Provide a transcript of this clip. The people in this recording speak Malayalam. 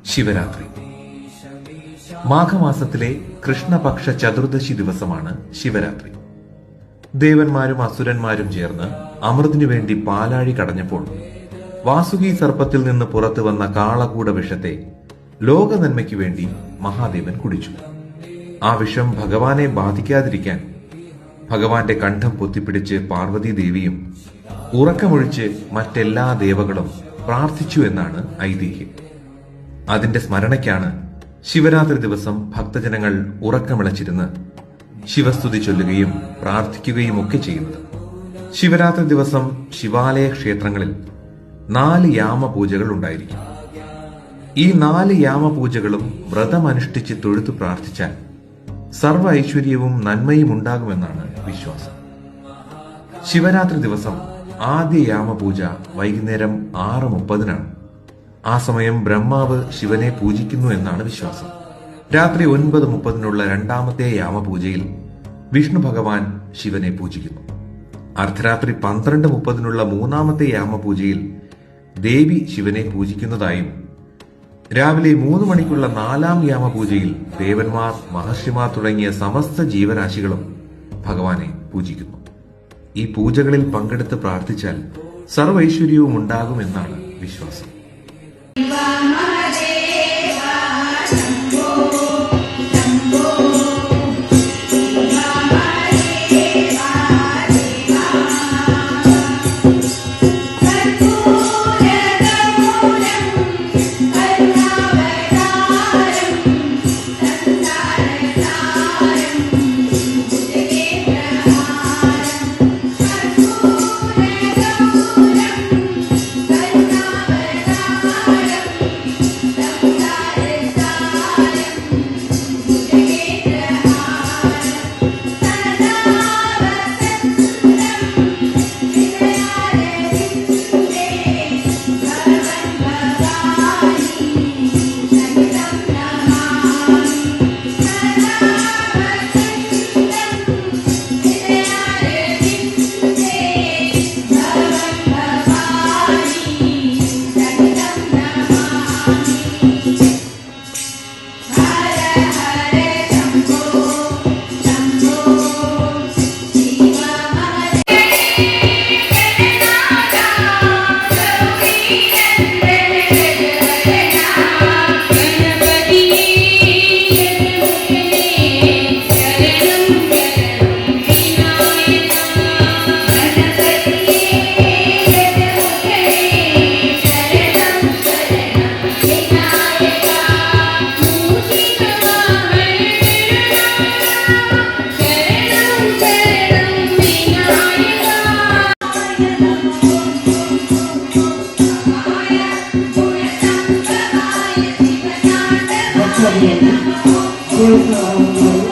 ശിവരാത്രി മാഘമാസത്തിലെ കൃഷ്ണപക്ഷ ചതുർദശി ദിവസമാണ് ശിവരാത്രി. ദേവന്മാരും അസുരന്മാരും ചേർന്ന് അമൃതിനു വേണ്ടി പാലാഴി കടഞ്ഞപ്പോൾ വാസുകി സർപ്പത്തിൽ നിന്ന് പുറത്തു വന്ന കാളകൂട വിഷത്തെ ലോക നന്മയ്ക്കു വേണ്ടി മഹാദേവൻ കുടിച്ചു. ആ വിഷം ഭഗവാനെ ബാധിക്കാതിരിക്കാൻ ഭഗവാന്റെ കണ്ഠം പൊത്തിപ്പിടിച്ച് പാർവതി ദേവിയും ഉറക്കമൊഴിച്ച് മറ്റെല്ലാ ദേവകളും പ്രാർത്ഥിച്ചു എന്നാണ് ഐതിഹ്യം. അതിന്റെ സ്മരണയ്ക്കാണ് ശിവരാത്രി ദിവസം ഭക്തജനങ്ങൾ ഉറക്കമിളച്ചിരുന്ന് ശിവസ്തുതി ചൊല്ലുകയും പ്രാർത്ഥിക്കുകയും ഒക്കെ ചെയ്യുന്നത്. ശിവരാത്രി ദിവസം ശിവാലയ ക്ഷേത്രങ്ങളിൽ 4 യാമപൂജകൾ ഉണ്ടായിരിക്കും. ഈ 4 യാമപൂജകളും വ്രതമനുഷ്ഠിച്ച് തൊഴുതു പ്രാർത്ഥിച്ചാൽ സർവ്വ ഐശ്വര്യവും നന്മയും ഉണ്ടാകുമെന്നാണ് വിശ്വാസം. ശിവരാത്രി ദിവസം ആദ്യ യാമപൂജ വൈകുന്നേരം 6:30 ആ സമയം ബ്രഹ്മാവ് ശിവനെ പൂജിക്കുന്നു എന്നാണ് വിശ്വാസം. രാത്രി 9:30 രണ്ടാമത്തെ യാമപൂജയിൽ വിഷ്ണു ഭഗവാൻ ശിവനെ പൂജിക്കുന്നു. അർദ്ധരാത്രി 12:30 മൂന്നാമത്തെ യാമപൂജയിൽ ദേവി ശിവനെ പൂജിക്കുന്നതായും രാവിലെ 3 മണിക്കുള്ള 4ാം യാമപൂജയിൽ ദേവന്മാർ, മഹർഷിമാർ തുടങ്ങിയ സമസ്ത ജീവരാശികളും ഭഗവാനെ പൂജിക്കുന്നു. ഈ പൂജകളിൽ പങ്കെടുത്ത് പ്രാർത്ഥിച്ചാൽ സർവൈശ്വര്യവും ഉണ്ടാകുമെന്നാണ് വിശ്വാസം. Gracias.